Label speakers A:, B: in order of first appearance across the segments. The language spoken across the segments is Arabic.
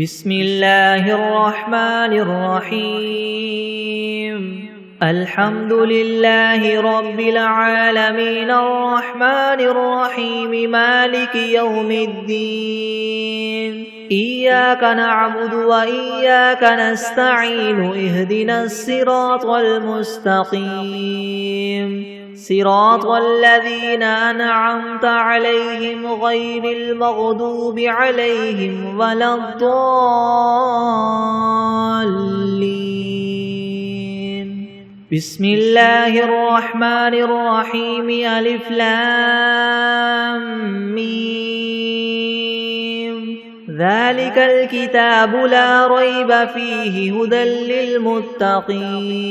A: بسم الله الرحمن الرحيم الحمد لله رب العالمين الرحمن الرحيم مالك يوم الدين إياك نعبد وإياك نستعين اهدنا الصراط المستقيم صراط الذين أنعمت عليهم غير المغضوب عليهم ولا الضالين بسم الله الرحمن الرحيم ألف لام ميم ذلك الكتاب لا ريب فيه هدى للمتقين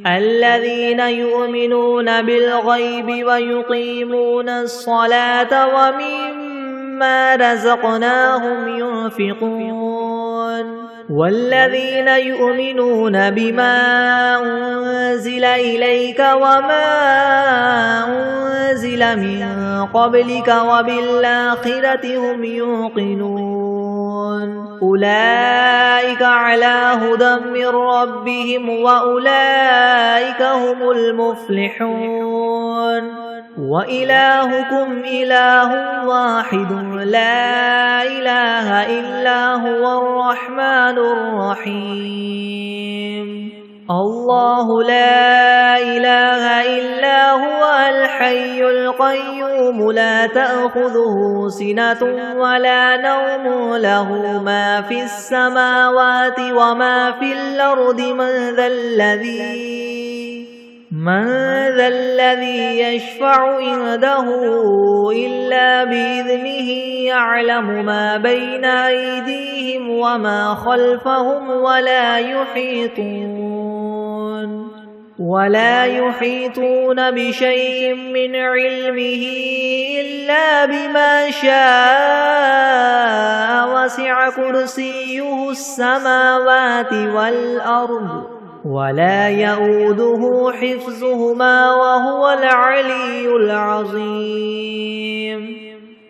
A: الذين يؤمنون بالغيب ويقيمون الصلاة ومما رزقناهم ينفقون والذين يؤمنون بما أنزل إليك وما أنزل من قبلك وبالآخرة هم يوقنون أولئك على هدى من ربهم وأولئك هم المفلحون وإلهكم إله واحد لا إله إلا هو الرحمن الرحيم الله لا إله إلا هو الحي القيوم لا تأخذه سنة ولا نوم له ما في السماوات وما في الأرض من ذا الذي يشفع عنده إلا بإذنه يعلم ما بين أيديهم وما خلفهم ولا يحيطون بشيء من علمه إلا بما شاء وسع كرسيه السماوات والأرض ولا يؤوده حفظهما وهو العلي العظيم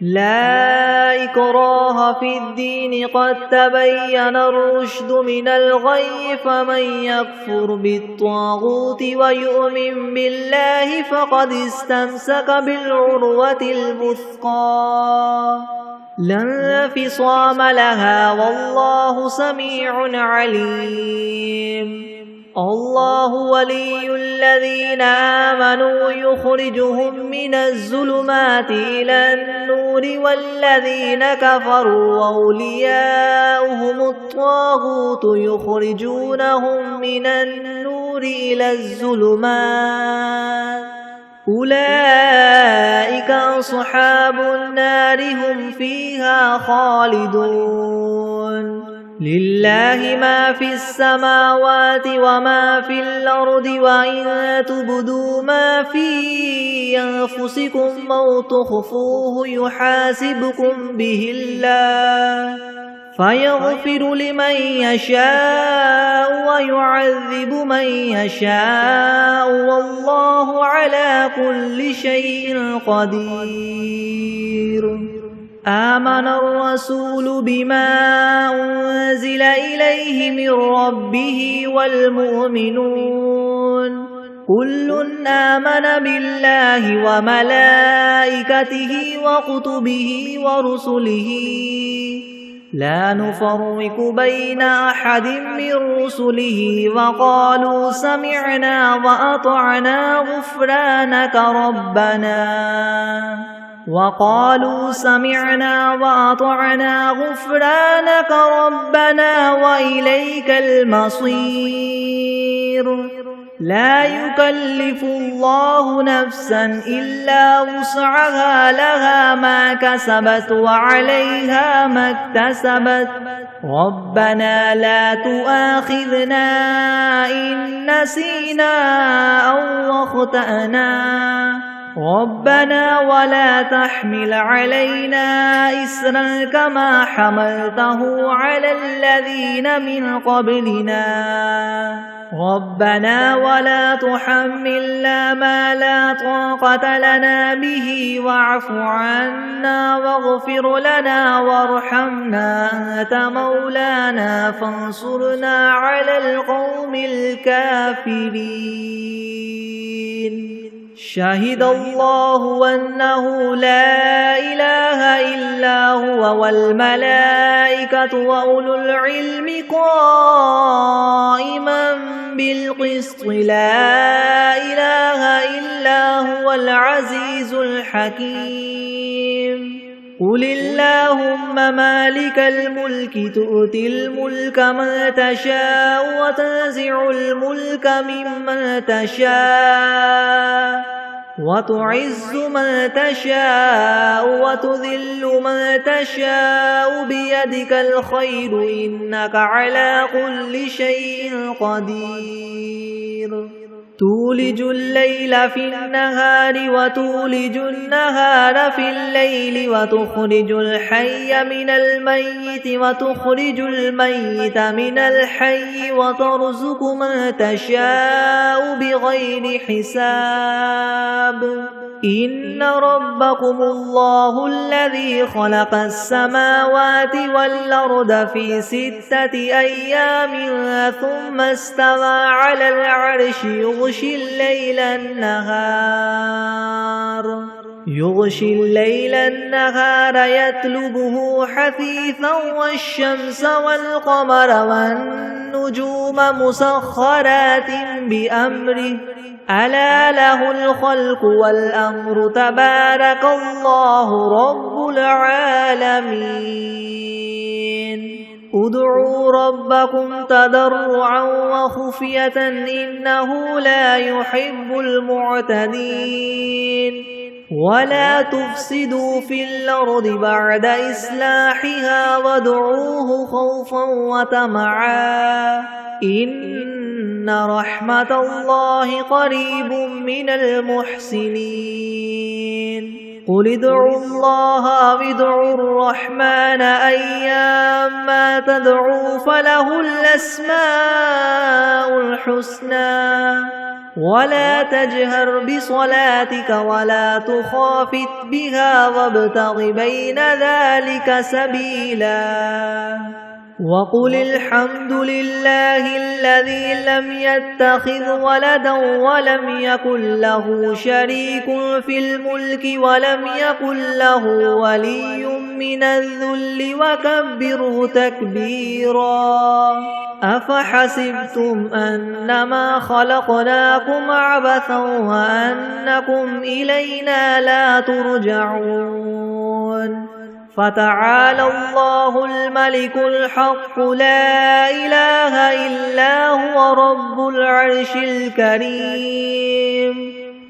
A: لا إكراه في الدين قد تبين الرشد من الغي فمن يكفر بالطاغوت ويؤمن بالله فقد استمسك بالعروة الوثقى لا انفصام لها والله سميع عليم الله ولي الذين آمنوا يخرجهم من الظلمات إلى النور والذين كفروا أولياؤهم الطاغوت يخرجونهم من النور إلى الظلمات أولئك أصحاب النار هم فيها خالدون لله ما في السماوات وما في الأرض وإن تبدوا ما في أنفسكم أو تخفوه يحاسبكم به الله فيغفر لمن يشاء ويعذب من يشاء والله على كل شيء قدير آمن الرسول بما أنزل إليه من ربه والمؤمنون كل آمن بالله وملائكته وكتبه ورسله لا نفرق بين أحد من رسله وقالوا سمعنا وأطعنا غفرانك ربنا وإليك المصير لا يكلف الله نفسا إلا وسعها لها ما كسبت وعليها ما اكتسبت ربنا لا تؤاخذنا إن نسينا أو أخطأنا ربنا ولا تحمل علينا إسرا كما حملته على الذين من قبلنا ربنا ولا تحملنا ما لا طاقة لنا به واعف عنا واغفر لنا وارحمنا أنت مولانا فانصرنا على القوم الكافرين شهد الله أنه لا إله إلا هو والملائكة وأولو العلم قائما بالقسط لا إله إلا هو العزيز الحكيم قل اللهم مالك الملك تؤتي الملك من تشاء وتنزع الملك ممن تشاء وتعز من تشاء وتذل من تشاء بيدك الخير إنك على كل شيء قدير تولج الليل في النهار وتولج النهار في الليل وتخرج الحي من الميت وتخرج الميت من الحي وترزق من تشاء بغير حساب إن ربكم الله الذي خلق السماوات والأرض في 6 أيام ثم استوى على العرش يغشي الليل النهار يطلبه حثيثا والشمس والقمر والنجوم مسخرات بأمره ألا له الخلق والأمر تبارك الله رب العالمين ادعوا ربكم تضرعا وخفية إنه لا يحب المعتدين ولا تفسدوا في الأرض بعد إصلاحها وادعوه خوفا وطمعا إن رحمة الله قريب من المحسنين قل ادعوا الله أو ادعوا الرحمن أيما تدعوا فله الأسماء الحسنى ولا تجهر بصلاتك ولا تخافت بها وابتغ بين ذلك سبيلا وقل الحمد لله الذي لم يتخذ ولدا ولم يكن له شريك في الملك ولم يكن له ولي من الذل وكبره تكبيرا أفحسبتم أنما خلقناكم عبثا وأنكم إلينا لا ترجعون فتعالى الله الملك الحق لا إله إلا هو رب العرش الكريم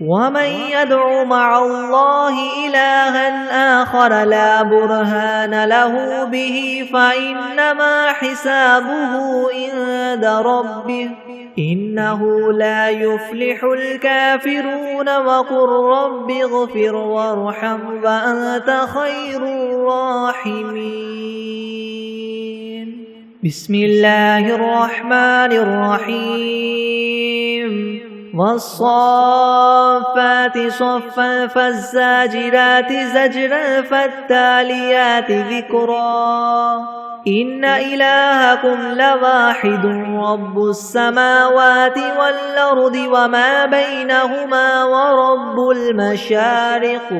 A: ومن يدع مع الله إلها آخر لا برهان له به فإنما حسابه عند ربه إنه لا يفلح الكافرون وقل رب اغفر وارحم وأنت خير الراحمين بسم الله الرحمن الرحيم والصافات صفا فالزاجرات زجرا فالتاليات ذكرا إن إلهكم لواحد رب السماوات والأرض وما بينهما ورب المشارق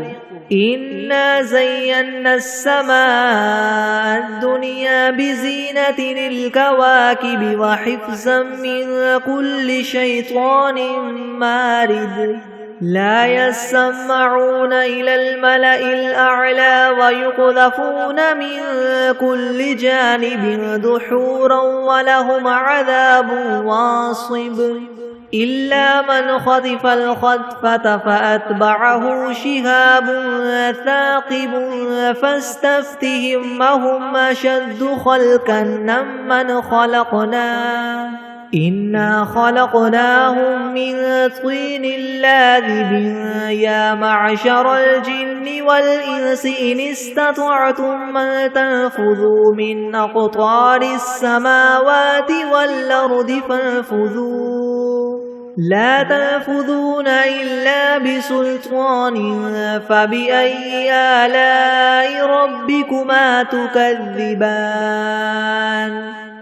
A: إنا زينا السماء الدنيا بزينة الكواكب وحفظا من كل شيطان مارد لا يسمعون إلى الملأ الأعلى ويقذفون من كل جانب دحورا ولهم عذاب واصب إلا من خطف الخطفة فأتبعه شهاب ثاقب فاستفتهم هم أشد خلقا ممن خلقنا إنا خلقناهم من طين لاذب يا معشر الجن والإنس إن استطعتم أن تنفذوا من أقطار السماوات والأرض فانفذوا لا تنفذون إلا بسلطان فبأي آلاء ربكما تكذبان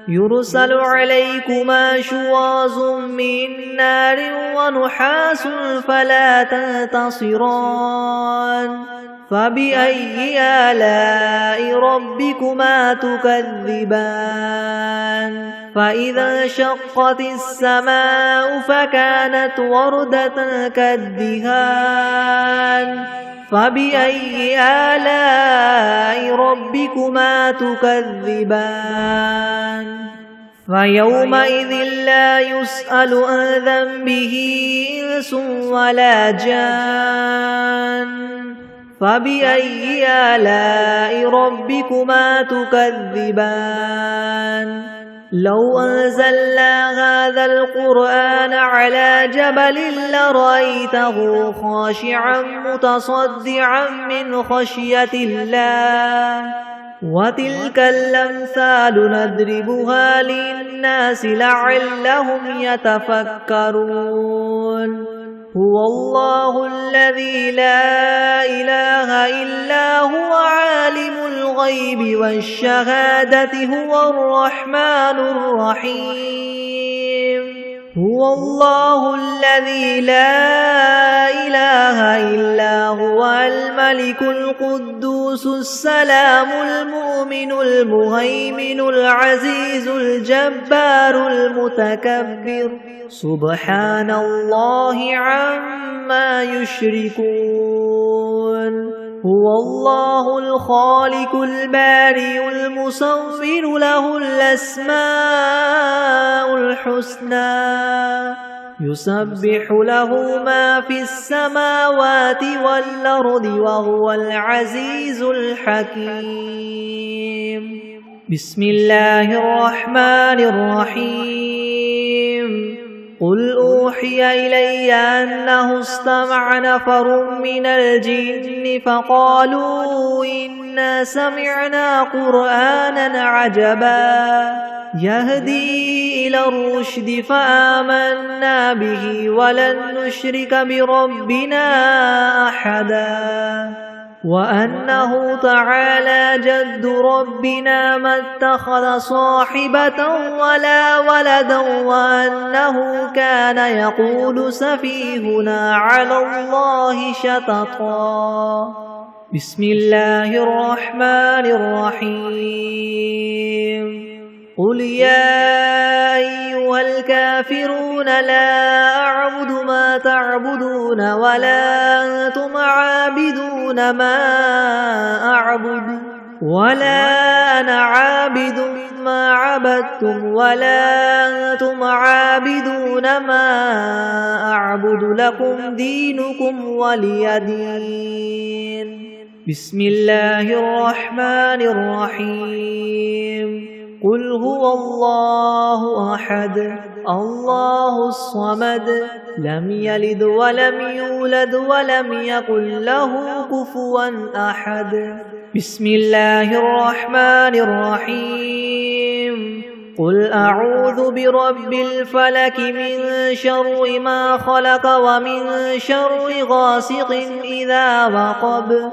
A: يرسل عليكما شواظ من نار ونحاس فلا تنتصران فبأي آلاء ربكما تكذبان فإذا انشقت السماء فكانت وردة كالدهان فبأي آلاء ربكما تكذبان فيومئذ لا يسأل عن ذنبه إنس ولا جان فبأي آلاء ربكما تكذبان لو أنزلنا هذا القرآن على جبل لرأيته خاشعا متصدعا من خشية الله وتلك الأمثال نضربها للناس لعلهم يتفكرون هو الله الذي لا إله إلا هو عالم الغيب والشهادة هو الرحمن الرحيم هو الله الذي لا إله إلا هو الملك القدوس السلام المؤمن المهيمن العزيز الجبار المتكبر سبحان الله عما يشركون هو الله الخالق البارئ المصور له الأسماء الحسنى يسبح له ما في السماوات والأرض وهو العزيز الحكيم بسم الله الرحمن الرحيم قل أوحي إلي أنه استمع نفر من الجن فقالوا إنا سمعنا قرآنا عجبا يهدي إلى الرشد فآمنا به ولن نشرك بربنا أحدا وأنه تعالى جد ربنا ما اتخذ صاحبة ولا ولدا وأنه كان يقول سفيهنا على الله شططا بسم الله الرحمن الرحيم قل يا أيها الكافرون لا أعبد ما تعبدون ولا أنتم عابدون ما أعبد ولا أنا عابد ما عبدتم ولا أنتم عابدون ما أعبد لكم دينكم ولي دين بسم الله الرحمن الرحيم قل هو الله أحد الله الصمد لم يلد ولم يولد ولم يكن له كفوا أحد بسم الله الرحمن الرحيم قل أعوذ برب الفلك من شر ما خلق ومن شر غاسق إذا وقب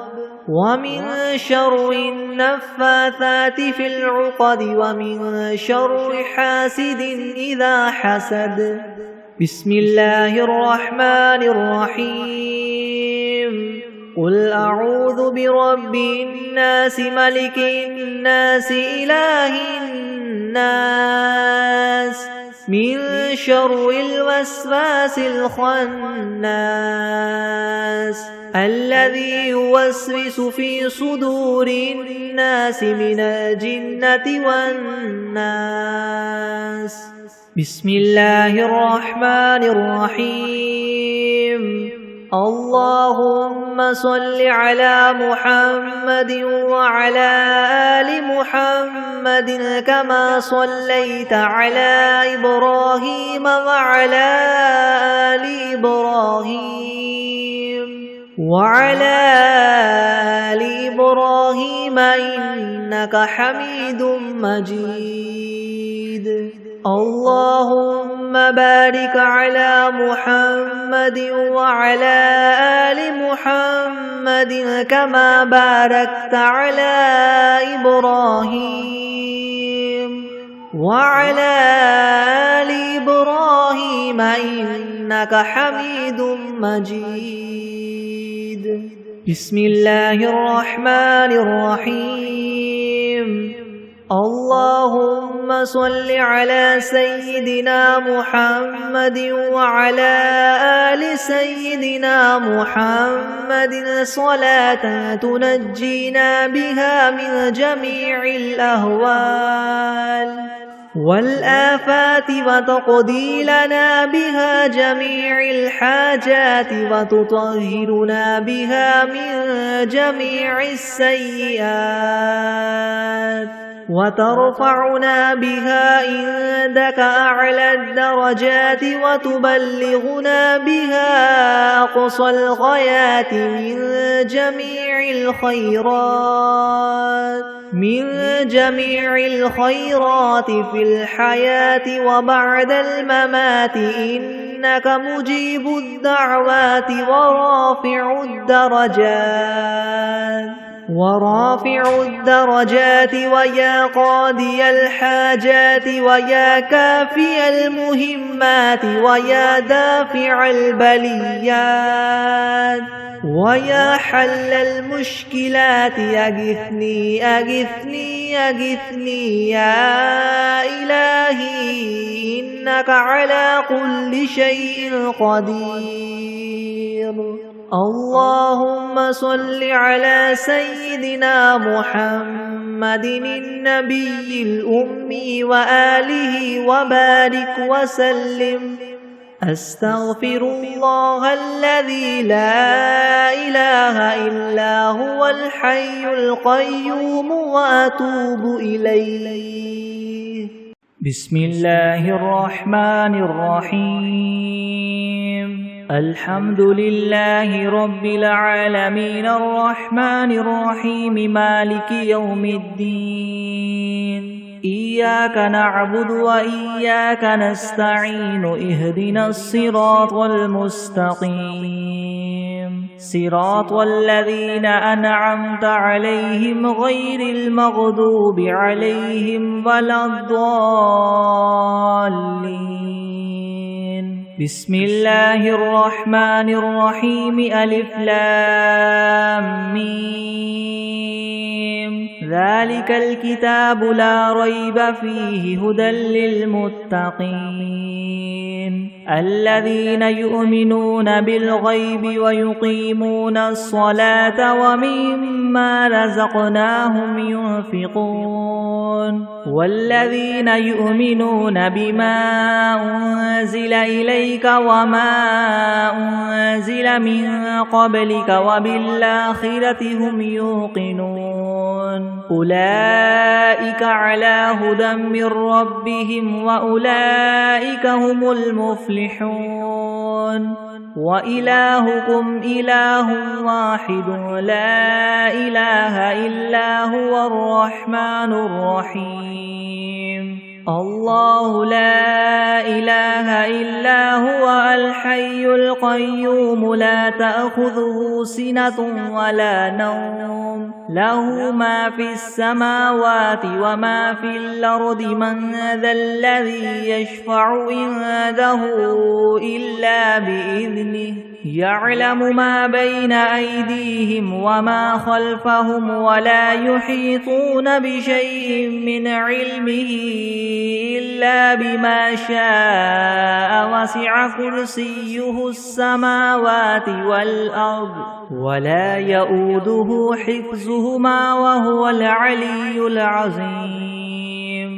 A: ومن شر النفاثات في العقد ومن شر حاسد إذا حسد بسم الله الرحمن الرحيم قل أعوذ برب الناس ملك الناس إله الناس من شر الوسواس الخناس الذي يوسوس في صدور الناس من الجنة والناس بسم الله الرحمن الرحيم اللهم صل على محمد وعلى آل محمد كما صليت على إبراهيم وعلى آل إبراهيم إنك حميد مجيد. اللهم بارك على محمد وعلى آل محمد كما باركت على إبراهيم وعلى آل إبراهيم إنك حميد مجيد. بسم الله الرحمن الرحيم. اللهم صل على سيدنا محمد وعلى آل سيدنا محمد صلاة تنجينا بها من جميع الأهوال والآفات وتقضي لنا بها جميع الحاجات وتطهرنا بها من جميع السيئات وترفعنا بها عندك أعلى الدرجات وتبلغنا بها أقصى الغايات من جميع الخيرات في الحياة وبعد الممات إنك مجيب الدعوات ورافع الدرجات ويا قاضي الحاجات ويا كافي المهمات ويا دافع البليات ويا حل المشكلات أغثني أغثني أغثني يا إلهي إنك على كل شيء قدير. اللهم صل على سيدنا محمد النبي الأمي وآله وبارك وسلم. أستغفر الله الذي لا إله إلا هو الحي القيوم وأتوب إليه. بسم الله الرحمن الرحيم. الحمد لله رب العالمين الرحمن الرحيم مالك يوم الدين. إياك نعبد وإياك نستعين اهدنا الصراط المستقيم صراط الذين أنعمت عليهم غير المغضوب عليهم ولا الضالين. بسم الله الرحمن الرحيم. ألف لام ميم. ذلك الكتاب لا ريب فيه هدى للمتقين الذين يؤمنون بالغيب ويقيمون الصلاة ومما رزقناهم ينفقون والذين يؤمنون بما أنزل إليك وما أنزل من قبلك وبالآخرة هم يوقنون أولئك على هدى من ربهم وأولئك هم المفلحون. وإلهكم إله واحد لا إله إلا هو الرحمن الرحيم. الله لا إله إلا هو الحي القيوم لا تأخذه سنة ولا نوم له ما في السماوات وما في الأرض من ذا الذي يشفع عنده إلا بإذنه يعلم ما بين أيديهم وما خلفهم ولا يحيطون بشيء من علمه إلا بما شاء وسع كرسيه السماوات والأرض ولا يؤوده حفظهما وهو العلي العظيم.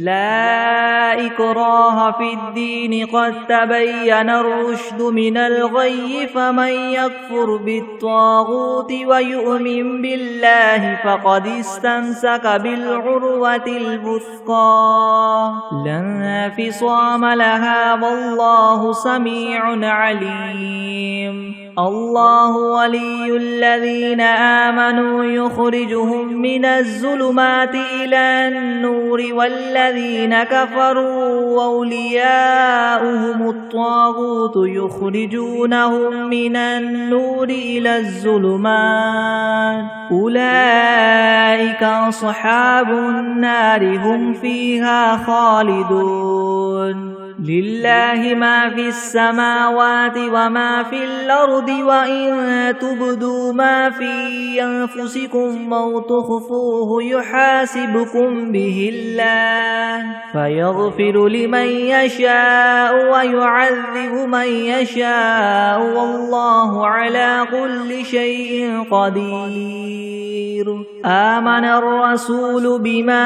A: لا إكراه في الدين قد تبين الرشد من الغي فمن يكفر بالطاغوت ويؤمن بالله فقد استمسك بالعروة الوثقى لا انفصام لها والله سميع عليم الله ولي الذين آمنوا يخرجهم من الظلمات إلى النور والذين كفروا أولياؤهم الطاغوت يخرجونهم من النور إلى الظلمات أولئك أصحاب النار هم فيها خالدون لله ما في السماوات وما في الأرض وإن تبدوا ما في أنفسكم أو تخفوه يحاسبكم به الله فيغفر لمن يشاء ويعذب من يشاء والله على كل شيء قدير آمن الرسول بما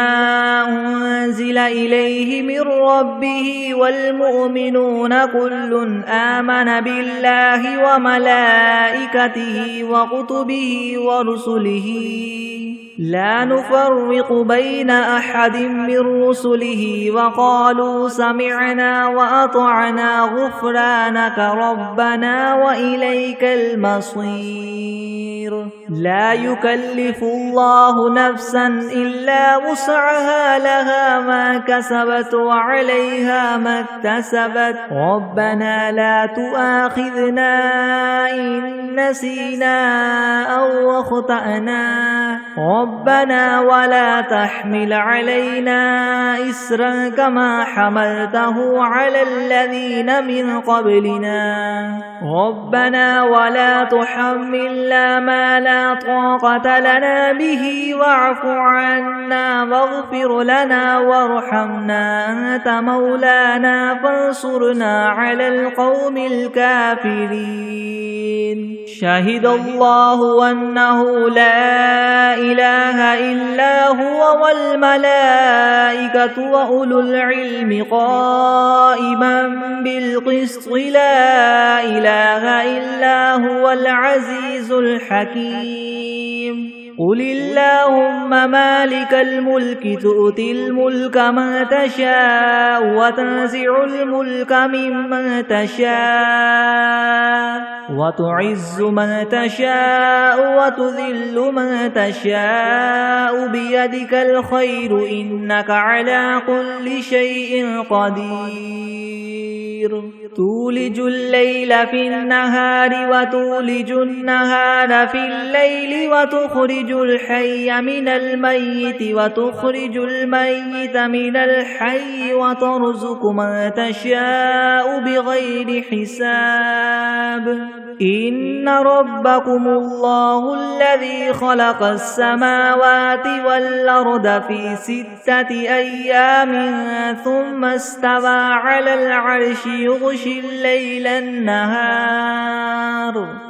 A: أنزل إليه من ربه والمؤمنون كل آمن بالله وملائكته وكتبه ورسله لا نفرق بين أحد من رسله وقالوا سمعنا وأطعنا غفرانك ربنا وإليك المصير لا يكلف الله نفسا إلا وسعها لها ما كسبت وعليها ما اكتسبت ربنا لا تؤاخذنا إن نسينا أو أخطأنا ربنا ولا تحمل علينا إسرا كما حملته على الذين من قبلنا ربنا ولا تحملنا ما لا طاقة لنا به واعف عنا واغفر لنا وارحمنا أنت مولانا فانصرنا على القوم الكافرين شهد الله أنه لا إله إلا هو والملائكة وأولو العلم قائما بالقسط لا إله إلا هو العزيز الحكيم قل اللهم مالك الملك تؤتي الملك من تشاء وتنزع الملك ممن تشاء وتعز من تشاء وتذل من تشاء بيدك الخير إنك على كل شيء قدير تولج الليل في النهار وتولج النهار في الليل وتخرج الحي من الميت وتخرج الميت من الحي وترزق من تشاء بغير حساب إن ربكم الله الذي خلق السماوات والأرض في 6 أيام ثم استوى على العرش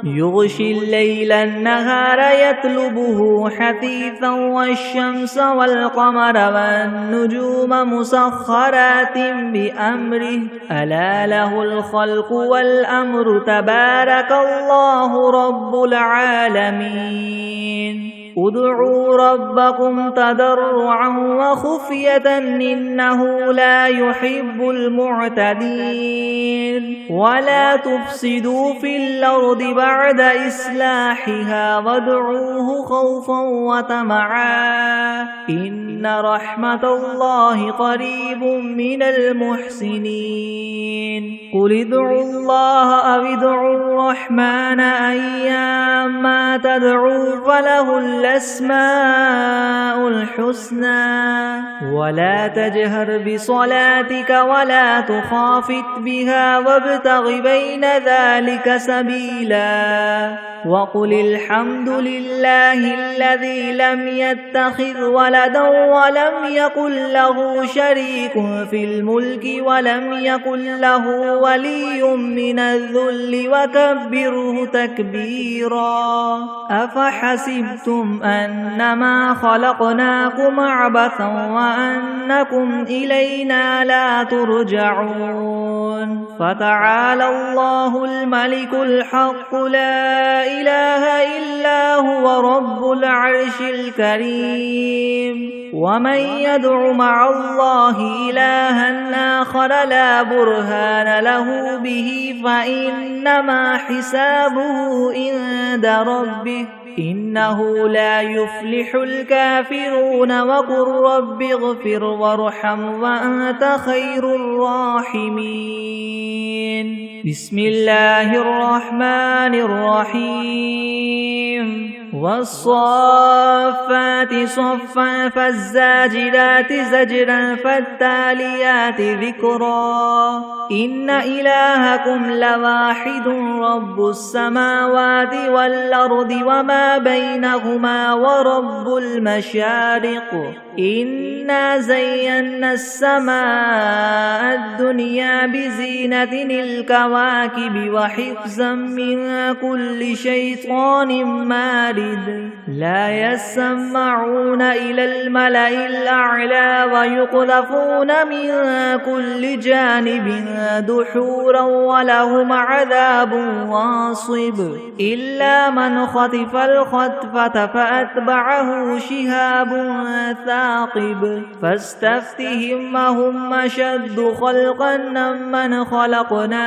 A: يغشي الليل النهار يطلبه حثيثا والشمس والقمر والنجوم مسخرات بأمره ألا له الخلق والأمر تبارك الله رب العالمين ادعوا ربكم تضرعا وخفية إنه لا يحب المعتدين ولا تفسدوا في الأرض بعد إصلاحها وادعوه خوفا وطمعا إن رحمة الله قريب من المحسنين قل ادعوا الله أو ادعوا الرحمن أيما تدعوا فله الأسماء الحسنى ولا تجهر بصلاتك ولا تخافت بها وابتغ بين ذلك سبيلا وقل الحمد لله الذي لم يتخذ ولدا ولم يكن له شريك في الملك ولم يكن له ولي من الذل وكبره تكبيرا أفحسبتم أنما خلقناكم عبثا وأنكم إلينا لا ترجعون فتعالى الله الملك الحق لا إله إلا هو رب العرش الكريم ومن يدع مع الله إلها آخر لا برهان له به فإنما حسابه عند ربه إنه لا يفلح الكافرون وقل رب اغفر وارحم وأنت خير الراحمين بسم الله الرحمن الرحيم والصافات صفا فالزاجرات زجرا فالتاليات ذكرا إن إلهكم لواحد رب السماوات والأرض وما بينهما ورب المشارق إنا زينا السماء الدنيا بزينة الكواكب وحفظا من كل شيطان مارد لا يسمعون إلى الملأ الأعلى ويقذفون من كل جانب دحورا ولهم عذاب واصب إلا من خطف الخطفة فأتبعه شهاب ثاقب فاستفتهم أهم أشد خلقا ممن خلقنا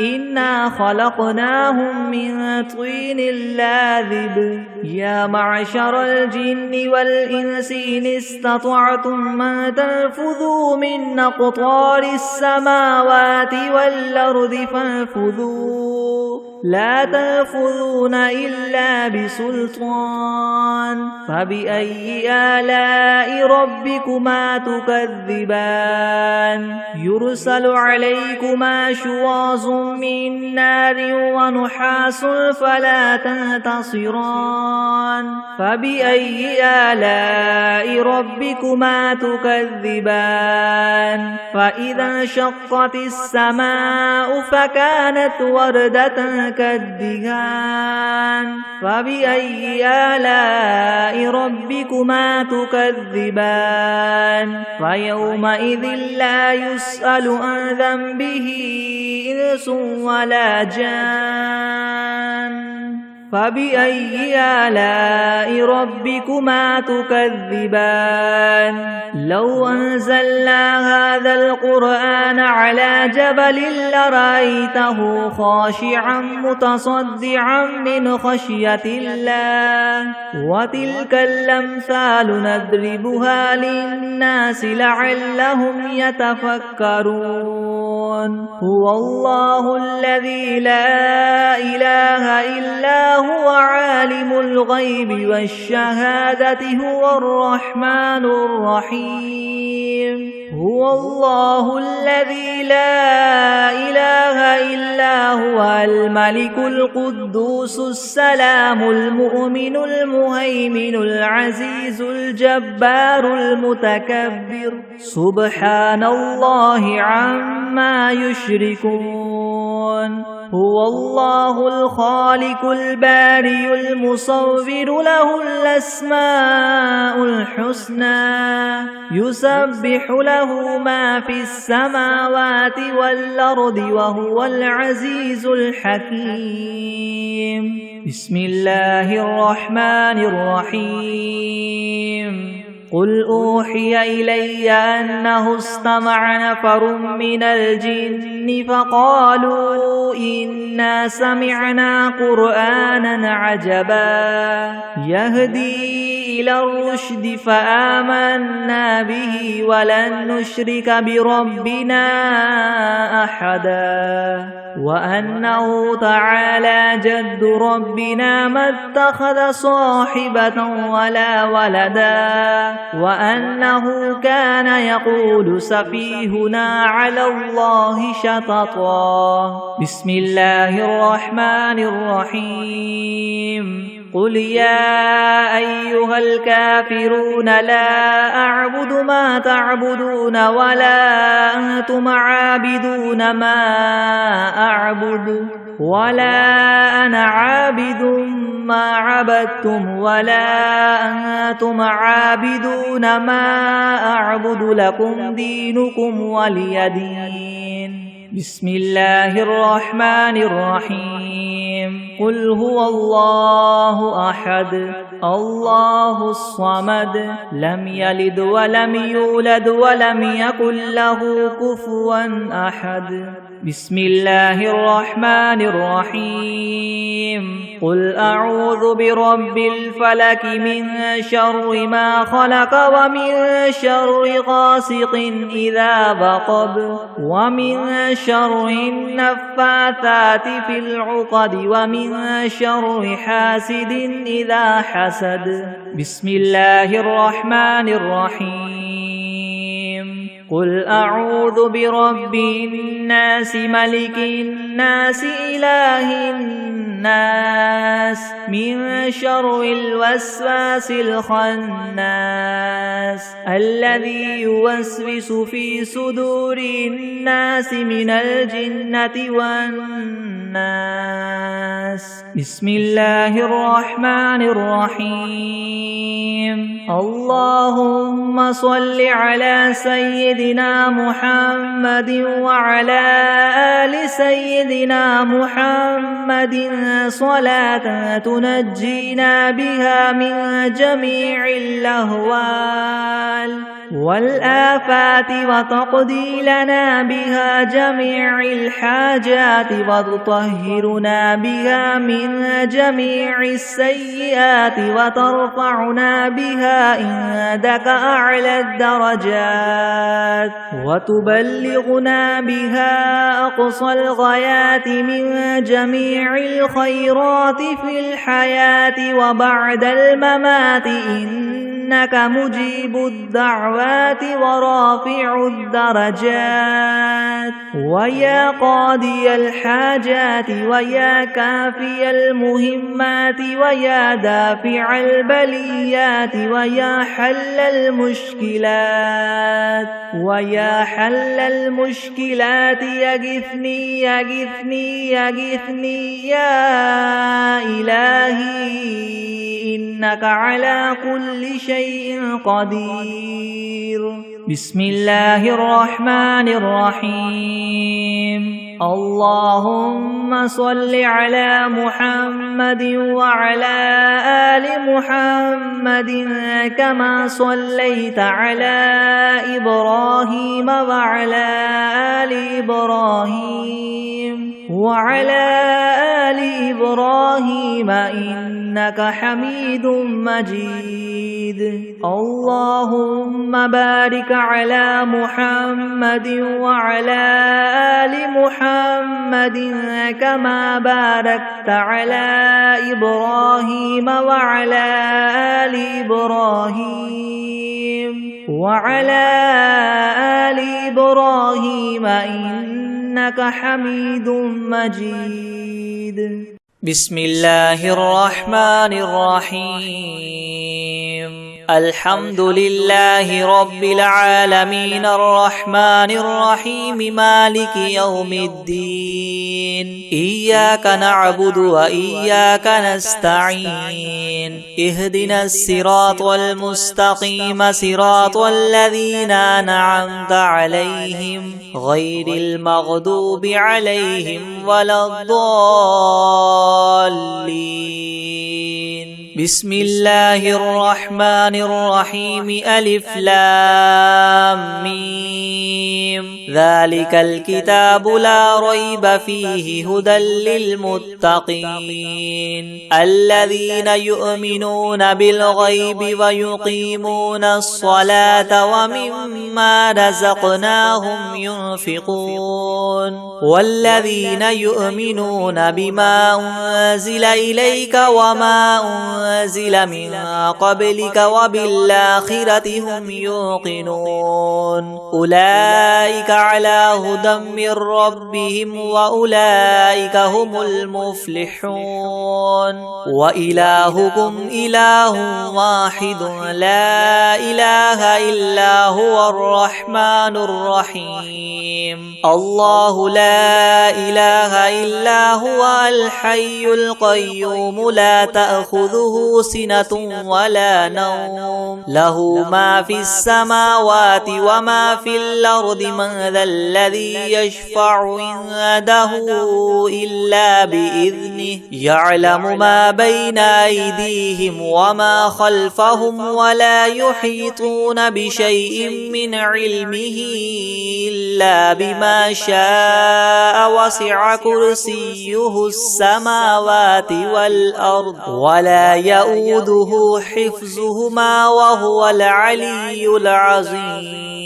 A: إنا خلقناهم من طين لاذب يا معشر الجن والإنس إن استطعتم أن تنفذوا من أقطار السماوات والأرض فانفذوا لا تنفذون إلا بسلطان فبأي آلاء ربكما تكذبان يرسل عليكما شواظ من نار ونحاس فلا تنتصران فبأي آلاء ربكما تكذبان فإذا انشقت السماء فكانت وردة كالدهان فبأي آلاء ربكما تكذبان فيومئذ لا يسأل عن ذنبه إنس ولا جان فبأي آلاء ربكما تكذبان لو أنزلنا هذا القرآن على جبل لرأيته خاشعا متصدعا من خشية الله وتلك الأمثال نضربها للناس لعلهم يتفكرون هو الله الذي لا إله إلا هو عالم الغيب والشهادة هو الرحمن الرحيم هو الله الذي لا إله إلا هو الملك القدوس السلام المؤمن المهيمن العزيز الجبار المتكبر سبحان الله عما يشركون هو الله الخالق البارئ المصور له الأسماء الحسنى يسبح له ما في السماوات والأرض وهو العزيز الحكيم بسم الله الرحمن الرحيم قل أوحي إلي أنه استمع نفر من الجن فقالوا إنا سمعنا قرآنا عجبا يهدي إلى الرشد فآمنا به ولن نشرك بربنا أحدا وأنه تعالى جد ربنا ما اتخذ صاحبة ولا ولدا وأنه كان يقول سفيهنا على الله شططا. بسم الله الرحمن الرحيم. قل يا أيها الكافرون لا أعبد ما تعبدون ولا أنتم عابدون ما أعبد ولا أنا عابد ما عبدتم ولا أنتم عابدون ما أعبد لكم دينكم ولي دين. بسم الله الرحمن الرحيم. قل هو الله أحد الله الصمد لم يلد ولم يولد ولم يكن له كفوا أحد. بسم الله الرحمن الرحيم. قل أعوذ برب الفلك من شر ما خلق ومن شر غاسق إذا وقب ومن شر النفاثات في العقد ومن شر حاسد إذا حسد. بسم الله الرحمن الرحيم. قل أعوذ برب الناس ملك الناس إله الناس من شر الوسواس الخناس الذي يوسوس في صدور الناس من الجنة والناس. بسم الله الرحمن الرحيم. اللهم صل على سيدنا محمد وعلى آل سيدنا محمد صلاة تنجينا بها من جميع الأهوال والآفات وتقضي لنا بها جميع الحاجات وتطهرنا بها من جميع السيئات وترفعنا بها عندك أعلى الدرجات وتبلغنا بها أقصى الغايات من جميع الخيرات في الحياة وبعد الممات إنك مجيب الدعوات ورافع الدرجات ويا قاضي الحاجات ويا كافي المهمات ويا دافع البليات ويا حل المشكلات ويا حل المشكلات يغثني يغثني يغثني يا إلهي إنك على كل شيء قدير. بسم الله الرحمن الرحيم. اللهم صل على محمد وعلى آل محمد كما صليت على إبراهيم وعلى آل إبراهيم وعلى آل إبراهيم إنك حميد مجيد. اللهم بارك على محمد وعلى آل محمد كما باركت على إبراهيم وعلى آل إبراهيم وعلى آل إبراهيم إنك حميد مجيد. بسم الله الرحمن الرحيم. الحمد لله رب العالمين الرحمن الرحيم مالك يوم الدين. إياك نعبد وإياك نستعين. اهدنا الصراط المستقيم صراط الذين أنعمت عليهم غير المغضوب عليهم ولا الضالين. بسم الله الرحمن الرحيم. ألف لام ميم. ذلك الكتاب لا ريب فيه هدى للمتقين الذين يؤمنون بالغيب ويقيمون الصلاة ومما رزقناهم ينفقون والذين يؤمنون بما أنزل إليك وما أنزل من قبلك وبالآخرة هم يوقنون أولئك على هدى من ربهم وأولئك هم المفلحون وإلهكم إله واحد لا إله إلا هو الرحمن الرحيم الله لا إله إلا هو الحي القيوم لا تأخذه سنة ولا نوم له ما في السماوات وما في الأرض من ذا الذي يشفع عنده إلا بإذنه يعلم ما بين أيديهم وما خلفهم ولا يحيطون بشيء من علمه إلا بما شاء وسع كرسيه السماوات والأرض ولا يؤوده حفظهما وهو العلي العظيم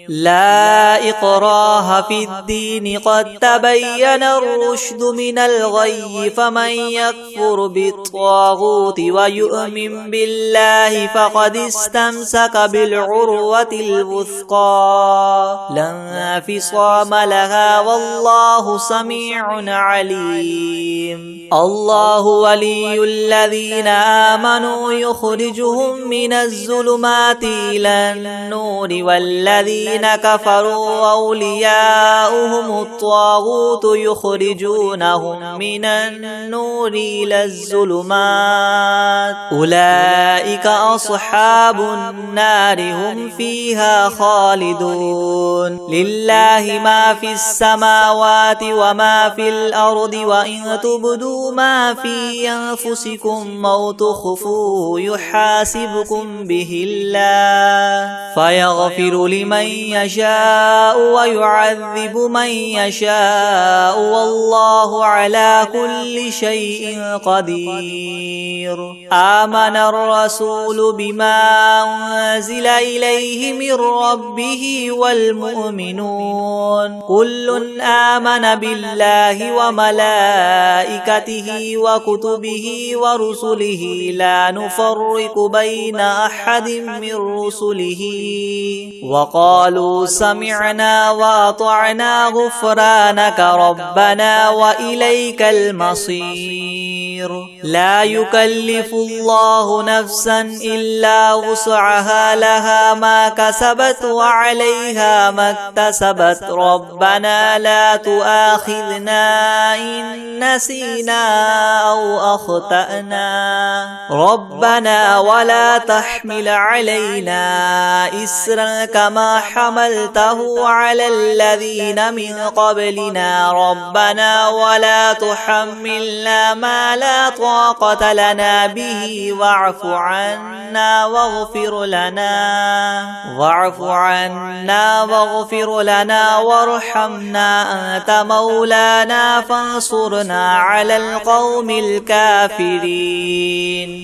A: لا إكراه في الدين قد تبين الرشد من الغي فمن يكفر بالطاغوت ويؤمن بالله فقد استمسك بالعروة الوثقى لا انفصام لها والله سميع عليم الله ولي الذين آمنوا يخرجهم من الظلمات إلى النور والذين كفروا أولياؤهم الطاغوت يخرجونهم من النور إلى الظلمات أولئك أصحاب النار هم فيها خالدون لله ما في السماوات وما في الأرض وإن تبدوا ما في أنفسكم أو تخفوه يحاسبكم به الله فيغفر لمن يشاء ويعذب من يشاء والله على كل شيء قدير آمن الرسول بما أنزل إليه من ربه والمؤمنون كل آمن بالله وملائكته وكتبه ورسله لا نفرق بين أحد من رسله وقالوا سمعنا وأطعنا غفرانك ربنا وإليك المصير لا يكلف الله نفسا إلا وسعها لها ما كسبت وعليها ما اكتسبت ربنا لا تؤاخذنا إن نسينا أو أخطأنا ربنا ولا تحمل علينا إسرا كما حملته على الذين من قبلنا ربنا ولا تحملنا ما لا طاقة لنا به واعف عنا واغفر لنا وارحمنا أنت مولانا فانصرنا على القوم الكافرين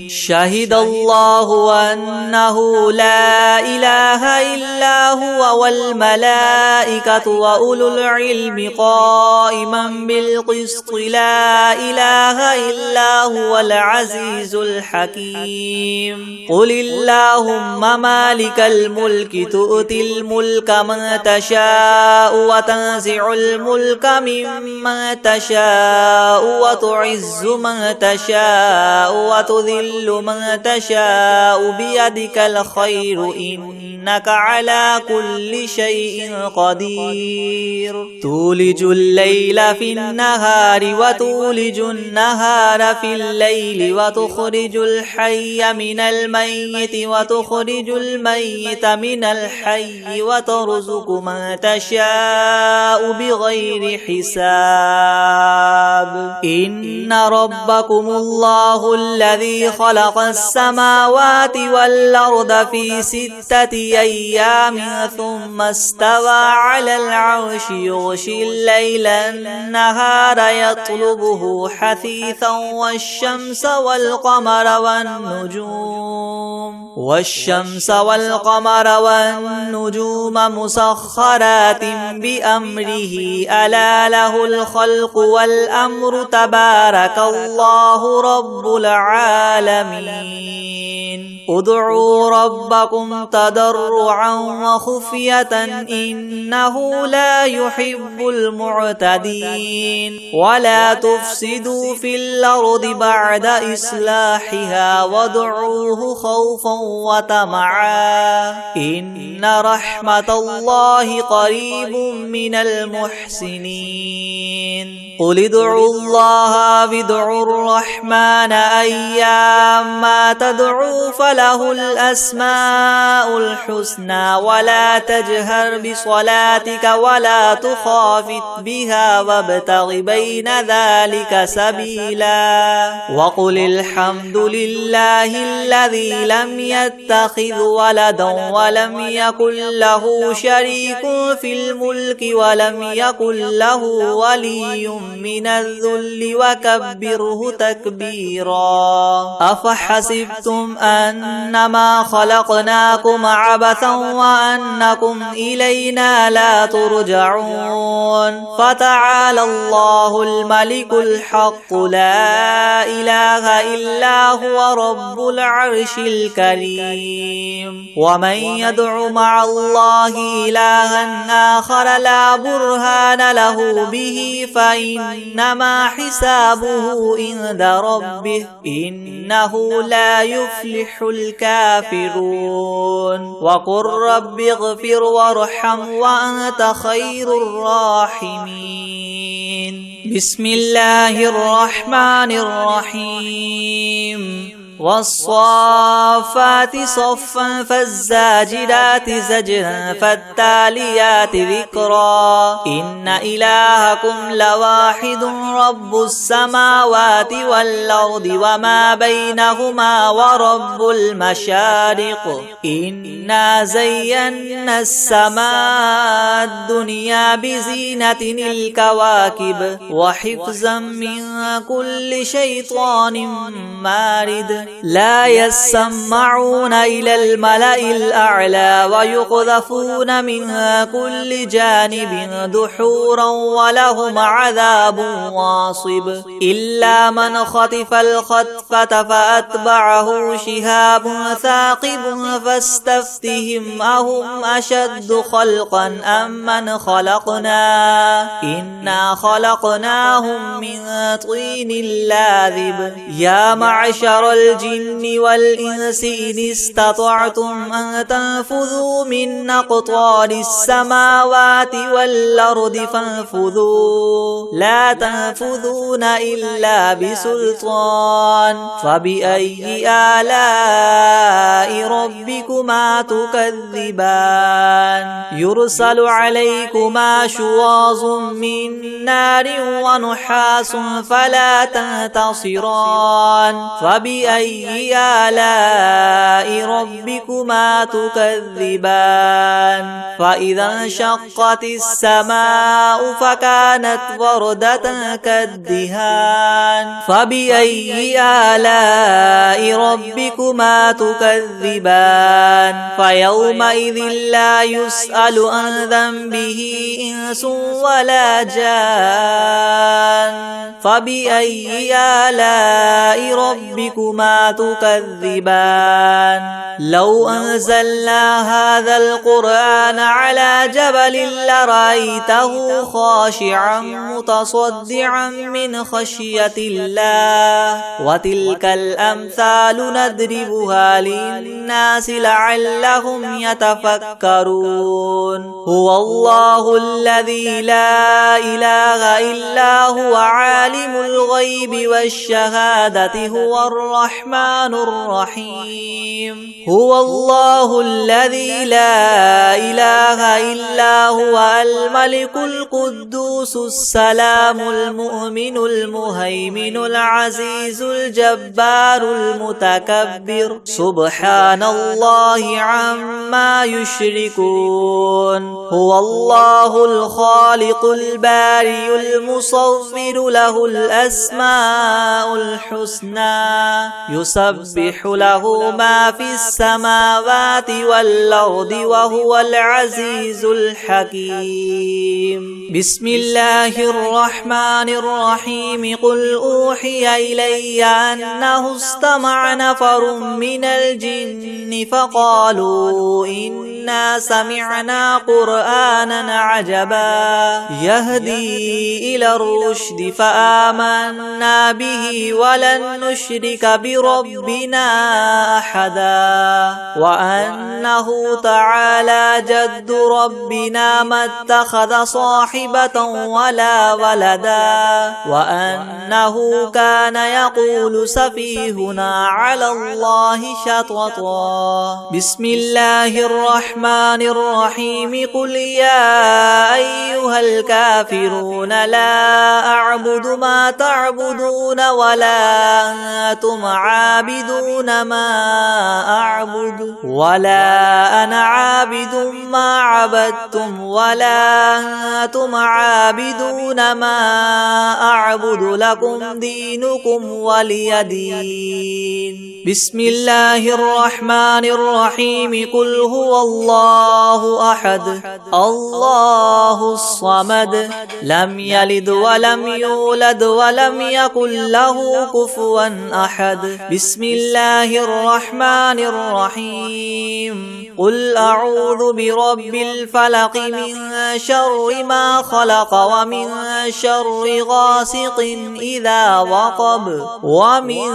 A: شهد الله أنه لا إله إلا هو والملائكة وأولو العلم قائما بالقسط لا إله إلا هو العزيز الحكيم قل اللهم مالك الملك تؤتي الملك من تشاء وتنزع الملك ممن تشاء وتعز من تشاء وتذل من تشاء بيدك الخير إنك على كل شيء قدير تولج الليل في النهار وتولج النهار في الليل وتخرج الحي من الميت وتخرج الميت من الحي وترزق من تشاء بغير حساب إن ربكم الله الذي خلق السماوات والأرض في 6
B: أيام ثم استوى على العرش يغشي الليل النهار يطلبه حثيثا والشمس والقمر والنجوم مسخرات بأمره ألا له الخلق والأمر تبارك الله رب العالمين ادعوا ربكم تضرعا وخفية إنه لا يحب المعتدين ولا تفسدوا في الأرض بعد إصلاحها وادعوه خوفا وطمعا إن رحمة الله قريب من المحسنين قل ادعوا الله وادعوا الرحمن أيما تدعوا فله الأسماء الحسنى ولا تجهر بصلاتك ولا تخافت بها وابتغ بين ذلك سبيلا وقل الحمد لله الذي لم يتخذ ولدا ولم يكن له شريك في الملك ولم يكن له ولي من الذل وكبره تكبيرا أفحسبتم أنما خلقناكم عبثا وأنكم إلينا لا ترجعون فتعالى الله الملك الحق لا إله إلا هو رب العرش الكريم ومن يدع مع الله إلها آخر لا برهان له به فإنما حسابه عند ربه إنه لا يفلح الكافرون وقل رب اغفر وارحم وأنت خير الراحمين بسم الله الرحمن الرحيم والصافات صفا فالزاجرات زجرا فالتاليات ذكرا إن إلهكم لواحد رب السماوات والأرض وما بينهما ورب المشارق إنا زينا السماء الدنيا بزينة الكواكب وحفظا من كل شيطان مارد لا يسمعون إلى الملأ الأعلى ويقذفون منها كل جانب دحورا ولهم عذاب واصب إلا من خطف الخطفة فأتبعه شهاب ثاقب فاستفتهم أهم أشد خلقا أم من خلقنا إنا خلقناهم من طين لاذب يا معشر الجن والإنس إن استطعتم أن تنفذوا من أقطار السماوات والأرض فانفذوا لا تنفذون إلا بسلطان فبأي آلاء ربكما تكذبان يرسل عليكما شواظ من نار ونحاس فلا تنتصران فبأي آلاء ربكما تكذبان فإذا انشقت السماء فكانت وردة كالدهان فبأي آلاء ربكما تكذبان فيومئذ لا يسأل عن ذنبه إنس ولا جان فبأي آلاء ربكما تكذبان لو أنزلنا هذا القرآن على جبل لرأيته خاشعا متصدعا من خشية الله وتلك الأمثال نضربها للناس لعلهم يتفكرون هو الله الذي لا إله إلا هو عالم الغيب والشهادة هو الرحمن الرحمن الرحيم هو الله الذي لا إله إلا هو الملك القدوس السلام المؤمن المهيمن العزيز الجبار المتكبر سبحان الله عما يشركون هو الله الخالق البارئ المصور له الأسماء الحسنى يسبح له ما في السماوات والأرض وهو العزيز الحكيم بسم الله الرحمن الرحيم قل أوحي إلي أنه استمع نفر من الجن فقالوا إنا سمعنا قرآنا عجبا يهدي إلى الرشد فآمنا به ولن نشرك بربنا أحدا وأنه تعالى جد ربنا ما اتخذ صاحبة ولا ولدا وأنه كان يقول سفيهنا على الله شططا بسم الله الرحمن الرحيم قل يا أيها الكافرون لا أعبد ما تعبدون ولا أنتم عابدون ما أعبد ولا أنا عابد ما عبدتم ولا أنتم عابدون ما أعبد لكم دينكم ولي دين بسم الله الرحمن الرحيم قل هو الله أحد الله الصمد لم يلد ولم يولد ولم يكن له كفوا أحد بسم الله الرحمن الرحيم قل أعوذ برب الفلق من شر ما خلق ومن شر غاسق إذا وقب ومن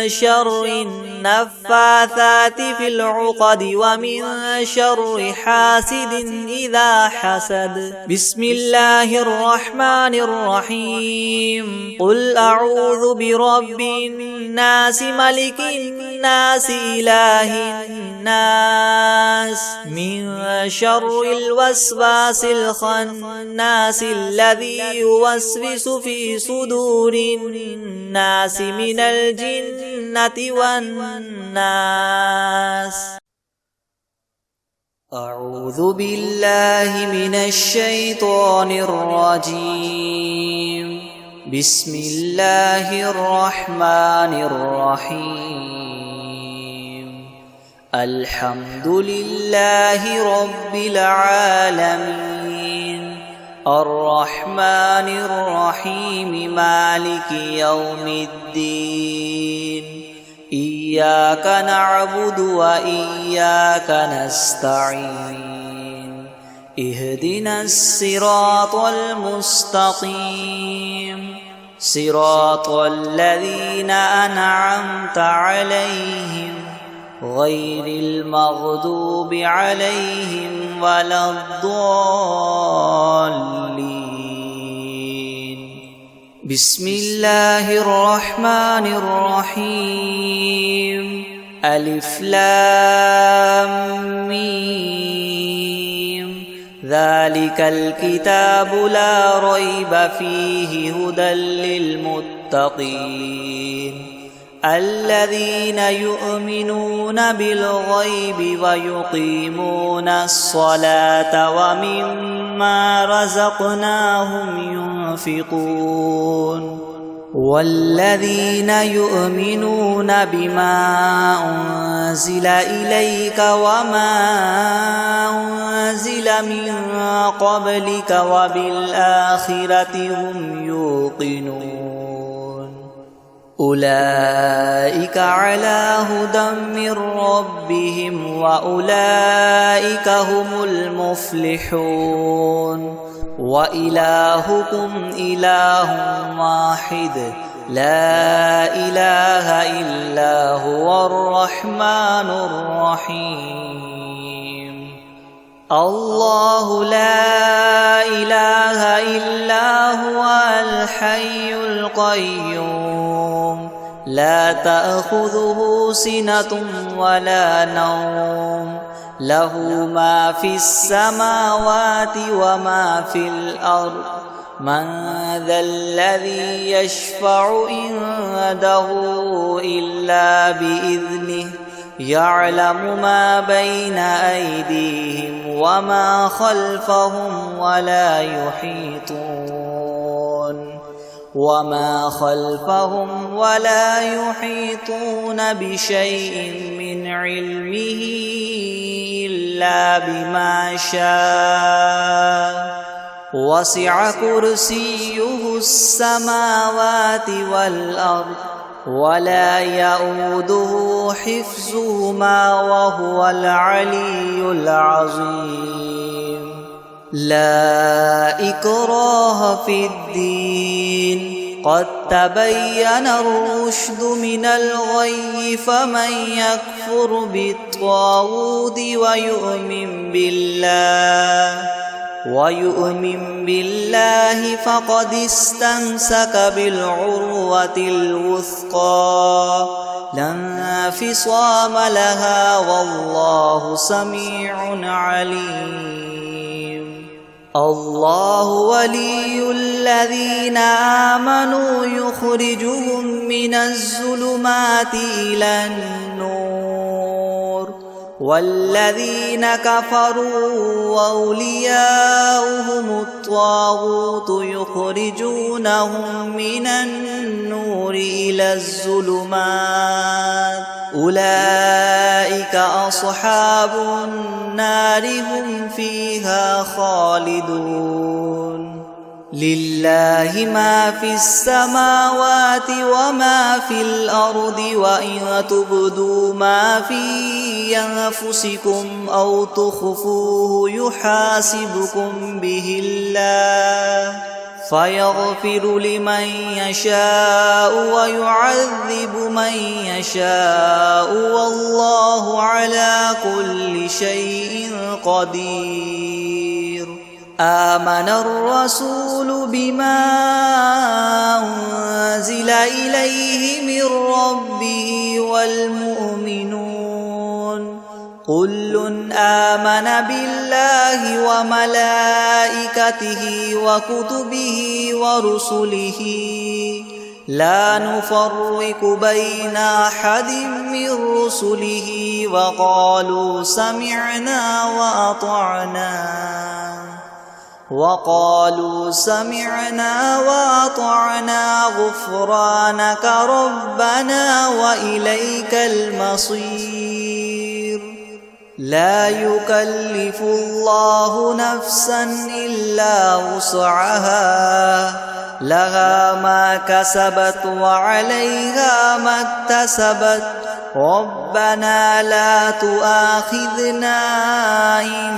B: شر النفاثات في العقد ومن شر حاسد إذا حسد بسم الله الرحمن الرحيم قل أعوذ برب الناس ملك الناس إله الناس من شر الوسواس الخناس الذي يوسوس في صدور الناس من الجنة والناس أعوذ بالله من الشيطان الرجيم بسم الله الرحمن الرحيم الحمد لله رب العالمين الرحمن الرحيم مالك يوم الدين إياك نعبد وإياك نستعين اهدنا الصراط المستقيم صراط الذين أنعمت عليهم غير المغضوب عليهم ولا الضالين بسم الله الرحمن الرحيم ألف لام ميم ذلك الكتاب لا ريب فيه هدى للمتقين الذين يؤمنون بالغيب ويقيمون الصلاة ومما رزقناهم ينفقون والذين يؤمنون بما أنزل إليك وما أنزل من قبلك وبالآخرة هم يوقنون أولئك على هدى من ربهم وأولئك هم المفلحون وإلهكم إله واحد لا إله إلا هو الرحمن الرحيم الله لا إله إلا هو الحي القيوم لا تأخذه سنة ولا نوم له ما في السماوات وما في الأرض من ذا الذي يشفع عنده إلا بإذنه يعلم ما بين أيديهم وما خلفهم ولا يحيطون بشيء من علمه إلا بما شاء وسع كرسيه السماوات والأرض ولا يؤوده حفظهما وهو العلي العظيم لا إكراه في الدين قد تبين الرشد من الغي فمن يكفر بالطاغوت ويؤمن بالله فقد استمسك بالعروة الوثقى لا انفصام لها والله سميع عليم الله ولي الذين آمنوا يخرجهم من الظلمات إلى النور والذين كفروا أولياؤهم الطاغوت يخرجونهم من النور إلى الظلمات أولئك أصحاب النار هم فيها خالدون لله ما في السماوات وما في الأرض وإن تبدوا ما في أنفسكم أو تخفوه يحاسبكم به الله فيغفر لمن يشاء ويعذب من يشاء والله على كل شيء قدير آمن الرسول بما أنزل إليه من ربه والمؤمنون كل آمن بالله وملائكته وكتبه ورسله لا نفرق بين أحد من رسله وقالوا سمعنا وأطعنا غفرانك ربنا وإليك المصير لا يكلف الله نفسا إلا وسعها لها ما كسبت وعليها ما اكتسبت ربنا لا تؤاخذنا إن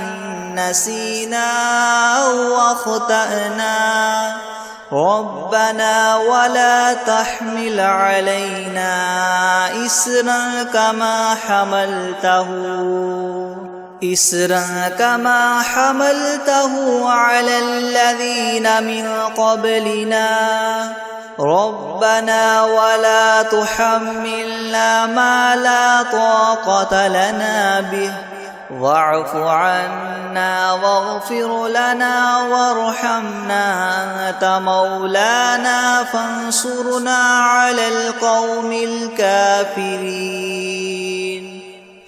B: نسينا أو أخطأنا ربنا ولا تحمل علينا إسرا كما حملته على الذين من قبلنا ربنا ولا تحملنا ما لا طاقة لنا به واعف عنا واغفر لنا وارحمنا أنت مولانا فانصرنا على القوم الكافرين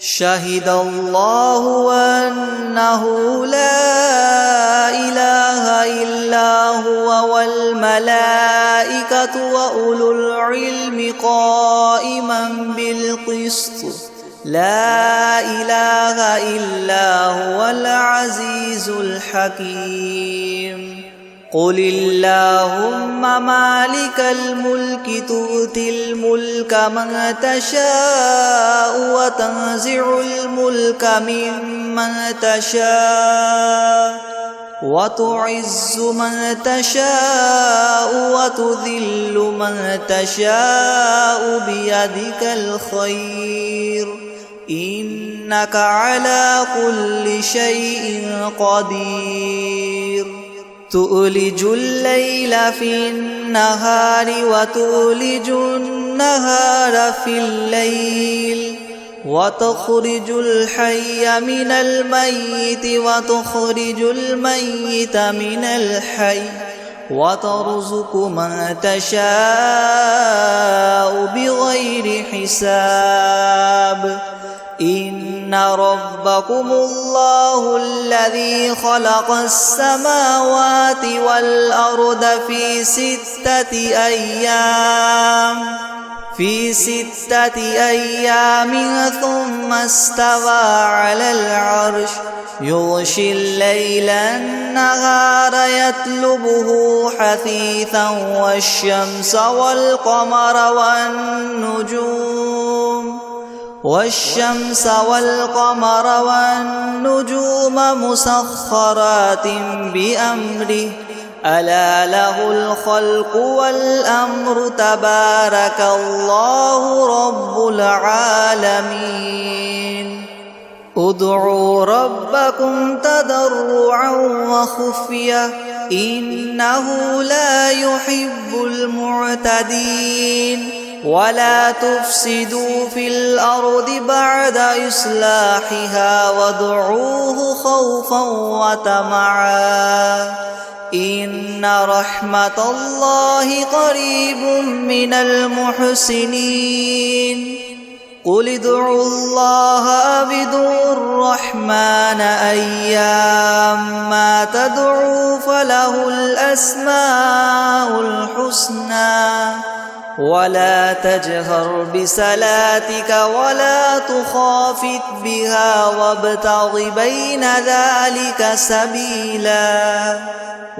B: شهد الله أنه لا إله إلا هو والملائكة وأولو العلم قائما بالقسط لا إله إلا هو العزيز الحكيم قل اللهم مالك الملك تؤتي الملك من تشاء وتنزع الملك ممن تشاء وتعز من تشاء وتذل من تشاء بيدك الخير إنك على كل شيء قدير تؤلج الليل في النهار وتؤلج النهار النهار في الليل وتخرج الحي من الميت وتخرج الميت من الحي وترزق من تشاء بغير حساب إن ربكم الله الذي خلق السماوات والأرض في 6 أيام ثم استوى على العرش يغشي الليل النهار يطلبه حثيثا والشمس والقمر والنجوم مسخرات بأمره ألا له الخلق والأمر تبارك الله رب العالمين ادعوا ربكم تضرعا وخفية إنه لا يحب المعتدين ولا تفسدوا في الأرض بعد إصلاحها وادعوه خوفا وطمعا إن رحمة الله قريب من المحسنين قل ادعوا الله أو ادعوا الرحمن أيما تدعوا فله الأسماء الحسنى ولا تجهر بصلاتك ولا تخافت بها وابتغ بين ذلك سبيلا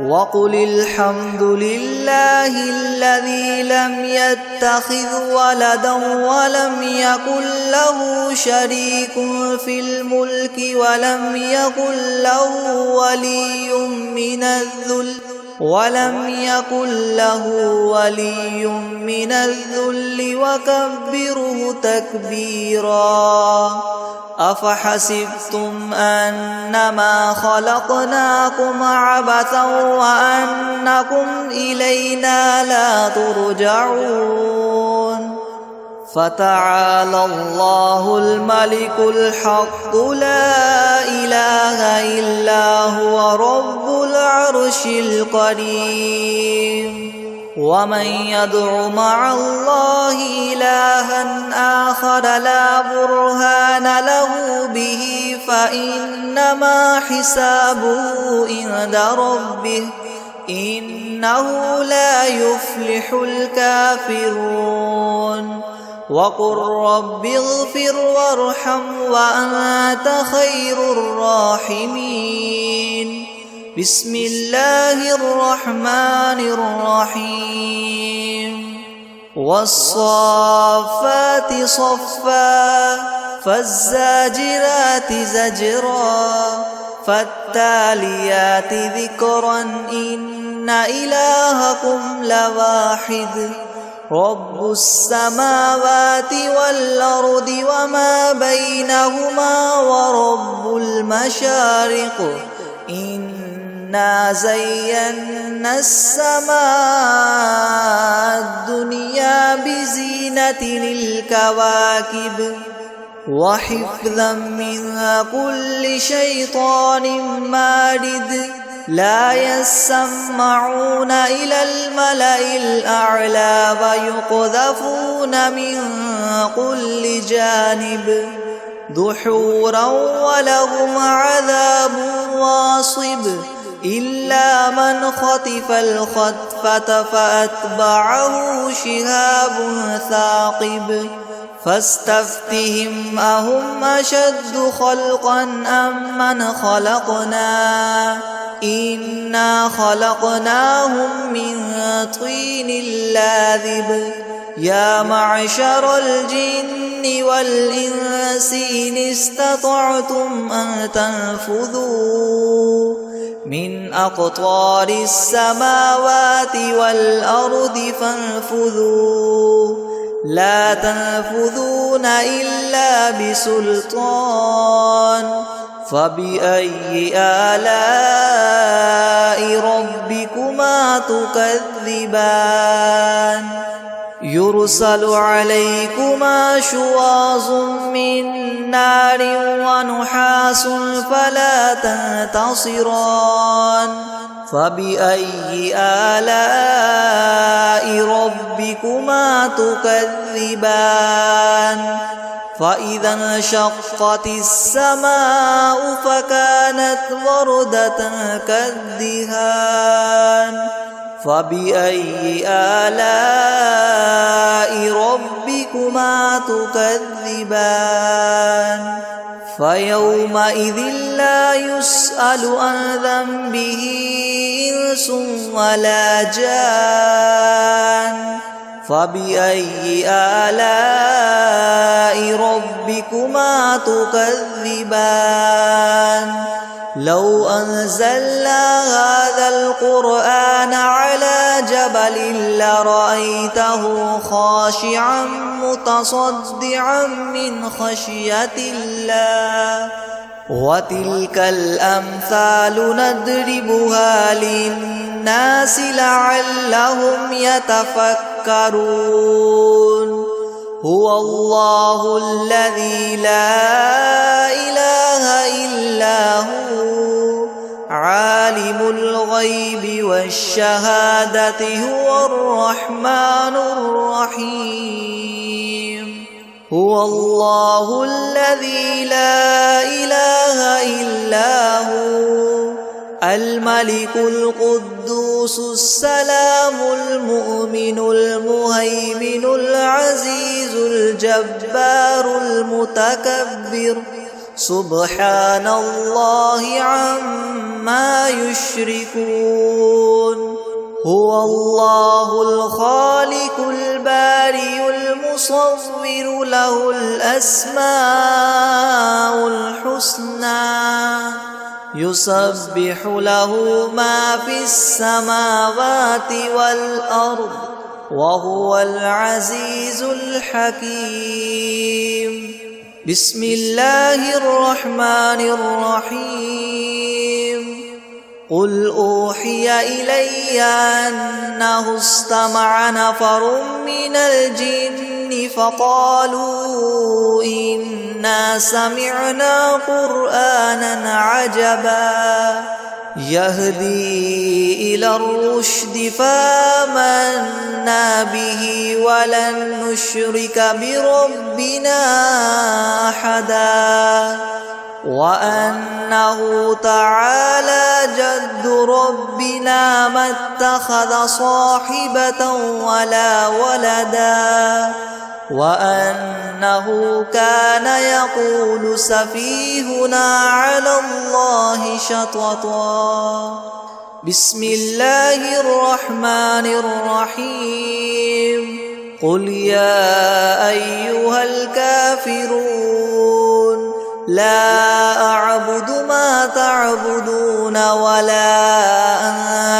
B: وقل الحمد لله الذي لم يتخذ ولدا ولم يكن له شريك في الملك ولم يكن له ولي من الذل وكبره تكبيرا أفحسبتم أنما خلقناكم عبثا وأنكم إلينا لا ترجعون فتعالى الله الملك الحق لا إله إلا هو رب العرش الكريم ومن يدع مع الله إلها آخر لا برهان له به فإنما حسابه عند ربه إنه لا يفلح الكافرون وقل رب اغفر وارحم وأنت خير الراحمين بسم الله الرحمن الرحيم والصافات صفا فالزاجرات زجرا فالتاليات ذكرا إن إلهكم لواحد رب السماوات والأرض وما بينهما ورب المشارق إنا زينا السماء الدنيا بزينة الكواكب وحفظا من كل شيطان مارد لا يسمعون إلى الملأ الأعلى ويقذفون من كل جانب دحورا ولهم عذاب واصب إلا من خطف الخطفة فأتبعه شهاب ثاقب فاستفتهم أهم أشد خلقا أم من خلقنا إنا خلقناهم من طين لاذب يا معشر الجن والإنس إن استطعتم أن تنفذوا من أقطار السماوات والأرض فانفذوا لا تنفذون إلا بسلطان فبأي آلاء ربكما تكذبان يرسل عليكما شواظ من نار ونحاس فلا تنتصران فبأي آلاء ربكما تكذبان فإذا انشقت السماء فكانت وردة كالدهان فبأي آلاء ربكما تكذبان فيومئذ لا يسأل عن ذنبه إنس ولا جان فبأي آلاء ربكما تكذبان لو أنزلنا هذا القرآن على جبل لرأيته خاشعا متصدعا من خشية الله وتلك الأمثال نضربها للناس لعلهم يتفكرون هو الله الذي لا إله إلا هو عالم الغيب والشهادة هو الرحمن الرحيم هو الله الذي لا إله إلا هو الملك القدوس السلام المؤمن المهيمن العزيز الجبار المتكبر سبحان الله عما يشركون هو الله الخالق البارئ المصور له الأسماء الحسنى يسبح له ما في السماوات والأرض وهو العزيز الحكيم بسم الله الرحمن الرحيم قل أوحي إلي أنه استمع نفر من الجن فقالوا إنا سمعنا قرآنا عجبا يهدي إلى الرشد فآمنا به ولن نشرك بربنا أحدا وأنه تعالى جد ربنا ما اتخذ صاحبة ولا ولدا وأنه كان يقول سفيهنا على الله شططا بسم الله الرحمن الرحيم قل يا أيها الكافرون لا أعبد ما تعبدون ولا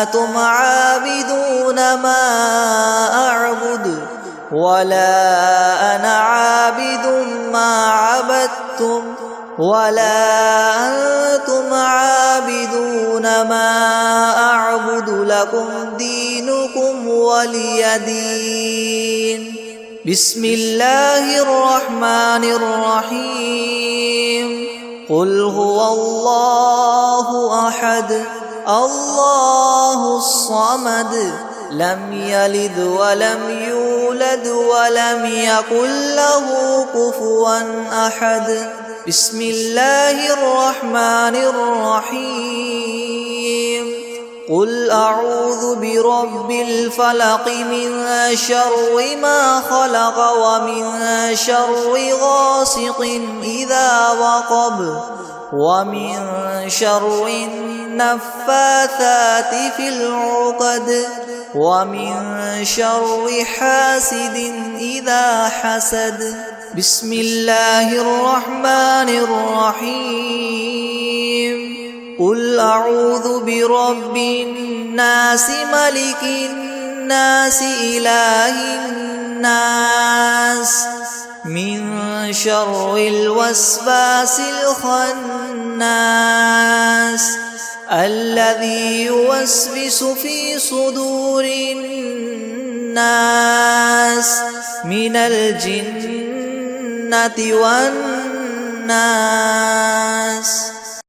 B: أنتم عابدون ما أعبد ولا أنا عابد ما عبدتم ولا أنتم عابدون ما أعبد لكم دينكم ولي دين بسم الله الرحمن الرحيم قل هو الله أحد الله الصمد لم يلد ولم يولد ولم يكن له كفوا أحد بسم الله الرحمن الرحيم قل أعوذ برب الفلق من شر ما خلق ومن شر غاسق إذا وقب ومن شر النفاثات في العقد ومن شر حاسد إذا حسد بسم الله الرحمن الرحيم قل أعوذ برب الناس ملك الناس إله الناس من شر الوسواس الخناس الذي يوسوس في صدور الناس من الجنة والناس.